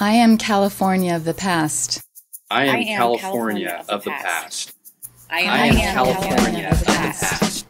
I am California of the past. I am California of the past. I am California of the past.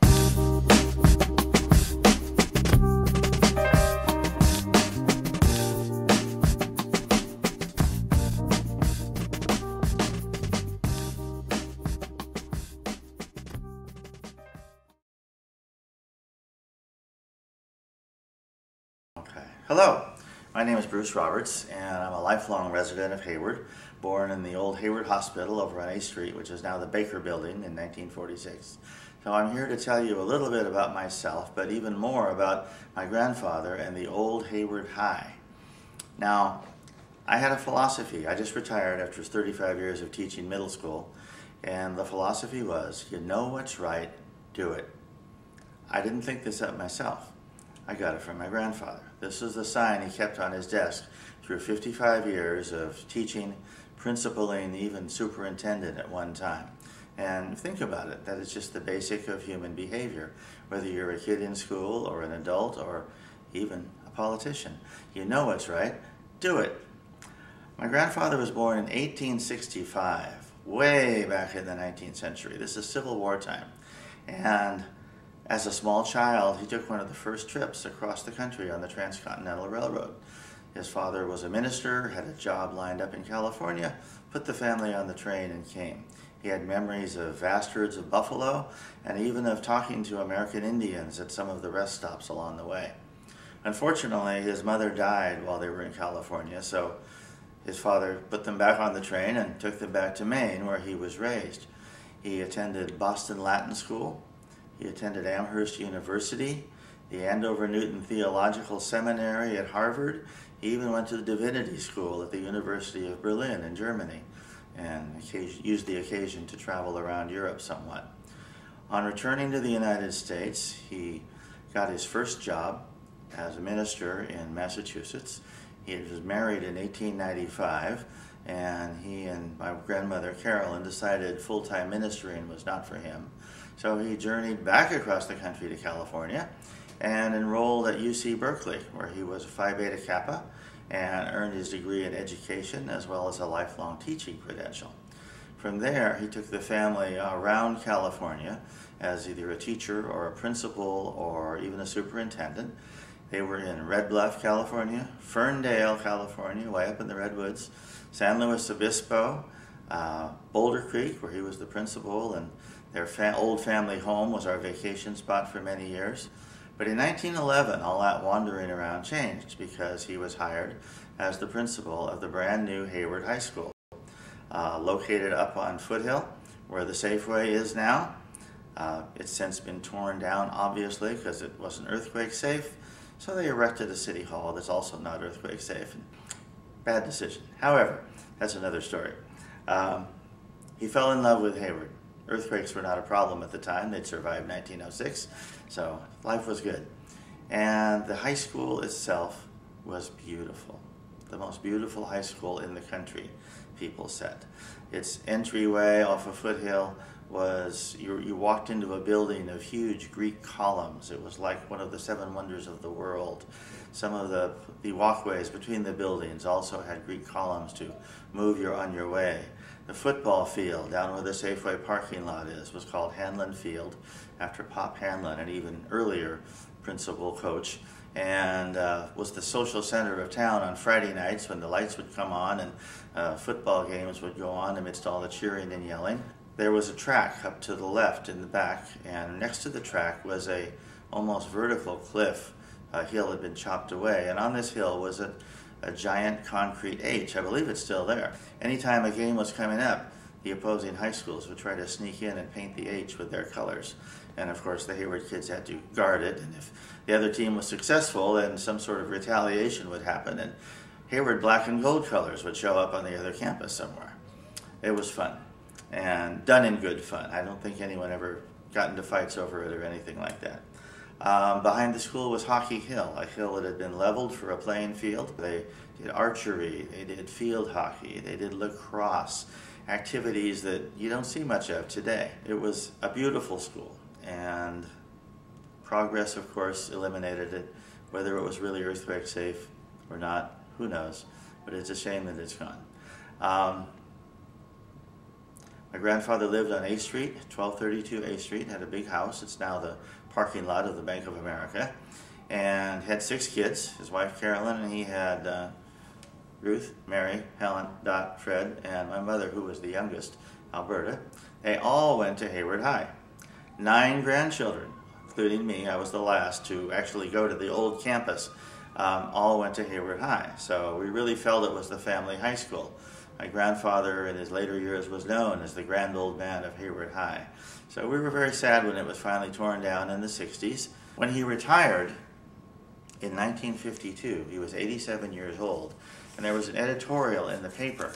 Okay. Hello, my name is Bruce Roberts, and I'm a lifelong resident of Hayward, born in the old Hayward Hospital over on A Street, which is now the Baker Building, in 1946. So I'm here to tell you a little bit about myself, but even more about my grandfather and the old Hayward High. Now, I had a philosophy. I just retired after 35 years of teaching middle school, and the philosophy was, you know what's right, do it. I didn't think this up myself. I got it from my grandfather. This is the sign he kept on his desk through 55 years of teaching, principaling, even superintendent at one time. And think about it, that is just the basic of human behavior, whether you're a kid in school or an adult or even a politician. You know what's right, do it. My grandfather was born in 1865, way back in the 19th century. This is Civil War time. And as a small child, he took one of the first trips across the country on the Transcontinental Railroad. His father was a minister, had a job lined up in California, put the family on the train and came. He had memories of vast herds of buffalo and even of talking to American Indians at some of the rest stops along the way. Unfortunately, his mother died while they were in California, so his father put them back on the train and took them back to Maine, where he was raised. He attended Boston Latin School. He attended Amherst University, the Andover Newton Theological Seminary at Harvard. He even went to the Divinity School at the University of Berlin in Germany and used the occasion to travel around Europe somewhat. On returning to the United States, he got his first job as a minister in Massachusetts. He was married in 1895, and he and my grandmother Carolyn decided full-time ministering was not for him. So he journeyed back across the country to California and enrolled at UC Berkeley, where he was a Phi Beta Kappa and earned his degree in education as well as a lifelong teaching credential. From there, he took the family around California as either a teacher or a principal or even a superintendent. They were in Red Bluff, California, Ferndale, California, way up in the Redwoods, San Luis Obispo, Boulder Creek, where he was the principal, and their old family home was our vacation spot for many years. But in 1911, all that wandering around changed because he was hired as the principal of the brand new Hayward High School, located up on Foothill, where the Safeway is now. It's since been torn down, obviously, because it wasn't earthquake safe. So they erected a city hall that's also not earthquake safe. Bad decision. However, that's another story. He fell in love with Hayward. Earthquakes were not a problem at the time. They'd survived 1906, so life was good. And the high school itself was beautiful. The most beautiful high school in the country, people said. Its entryway off of Foothill was, you walked into a building of huge Greek columns. It was like one of the seven wonders of the world. Some of the walkways between the buildings also had Greek columns to move you on your way. The football field down where the Safeway parking lot is was called Hanlon Field, after Pop Hanlon, an even earlier principal coach, and was the social center of town on Friday nights when the lights would come on and football games would go on amidst all the cheering and yelling. There was a track up to the left in the back, and next to the track was a almost vertical cliff. A hill had been chopped away, and on this hill was a giant concrete H. I believe it's still there. Anytime a game was coming up, the opposing high schools would try to sneak in and paint the H with their colors. And of course the Hayward kids had to guard it, and if the other team was successful, then some sort of retaliation would happen, and Hayward black and gold colors would show up on the other campus somewhere. It was fun, and done in good fun. I don't think anyone ever got into fights over it or anything like that. Behind the school was Hockey Hill, a hill that had been leveled for a playing field. They did archery, they did field hockey, they did lacrosse, activities that you don't see much of today. It was a beautiful school, and progress, of course, eliminated it. Whether it was really earthquake safe or not, who knows. but it's a shame that it's gone. My grandfather lived on A Street, 1232 A Street, had a big house. It's now the parking lot of the Bank of America, and had 6 kids, his wife Carolyn, and he had Ruth, Mary, Helen, Dot, Fred, and my mother, who was the youngest, Alberta. They all went to Hayward High. 9 grandchildren, including me, I was the last to actually go to the old campus, all went to Hayward High. So we really felt it was the family high school. My grandfather in his later years was known as the grand old man of Hayward High. So we were very sad when it was finally torn down in the 60s. When he retired in 1952, he was 87 years old, and there was an editorial in the paper,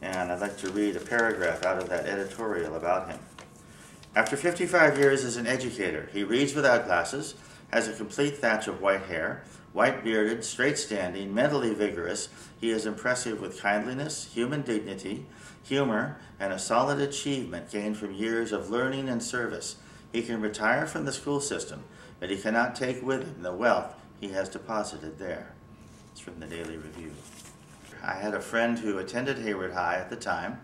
and I'd like to read a paragraph out of that editorial about him. After 55 years as an educator, he reads without glasses, has a complete thatch of white hair, white-bearded, straight-standing, mentally vigorous. He is impressive with kindliness, human dignity, humor, and a solid achievement gained from years of learning and service. He can retire from the school system, but he cannot take with him the wealth he has deposited there. It's from the Daily Review. I had a friend who attended Hayward High at the time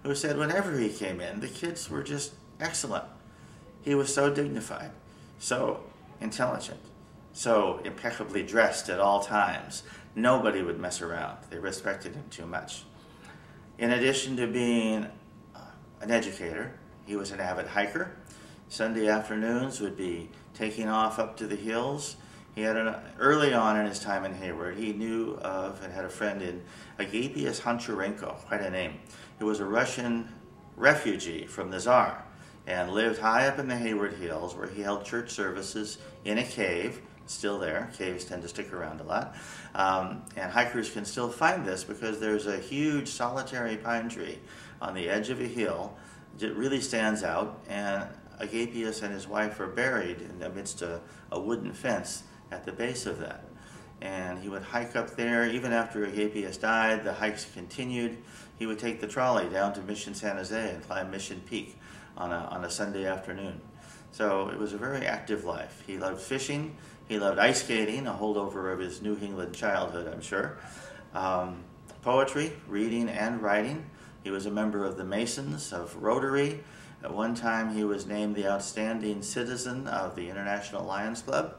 who said whenever he came in, the kids were just excellent. He was so dignified, so intelligent, so impeccably dressed at all times. Nobody would mess around. They respected him too much. In addition to being an educator, he was an avid hiker. Sunday afternoons would be taking off up to the hills. He had early on in his time in Hayward, he knew of and had a friend in Agapius Honcharenko, quite a name, who was a Russian refugee from the Tsar and lived high up in the Hayward Hills, where he held church services in a cave. Still there. Caves tend to stick around a lot. And hikers can still find this because there's a huge solitary pine tree on the edge of a hill. It really stands out, and Agapius and his wife are buried in the midst of a wooden fence at the base of that. And he would hike up there. Even after Agapius died, the hikes continued. He would take the trolley down to Mission San Jose and climb Mission Peak on a Sunday afternoon. So it was a very active life. He loved fishing. He loved ice skating, a holdover of his New England childhood, I'm sure. Poetry, reading, and writing. He was a member of the Masons, of Rotary. At one time, he was named the Outstanding Citizen of the International Lions Club.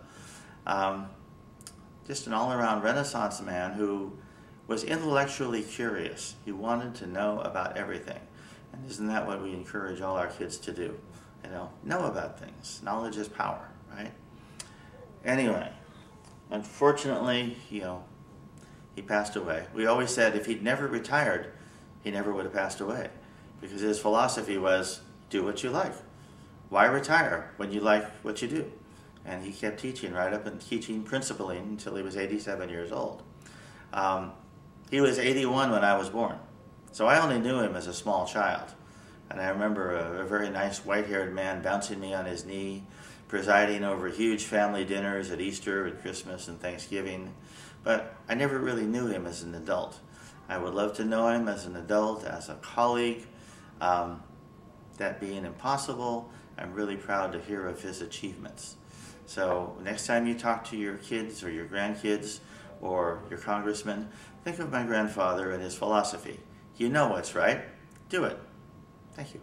Just an all-around Renaissance man who was intellectually curious. He wanted to know about everything. And isn't that what we encourage all our kids to do? Know about things. Knowledge is power, right? Anyway, unfortunately, he passed away. We always said if he'd never retired, he never would have passed away, because his philosophy was, do what you like. Why retire when you like what you do? And he kept teaching right up and teaching principling until he was 87 years old. He was 81 when I was born, so I only knew him as a small child. And I remember a very nice white-haired man bouncing me on his knee, presiding over huge family dinners at Easter and Christmas and Thanksgiving. But I never really knew him as an adult. I would love to know him as an adult, as a colleague. That being impossible, I'm really proud to hear of his achievements. So next time you talk to your kids or your grandkids or your congressman, think of my grandfather and his philosophy. You know what's right. Do it. Thank you.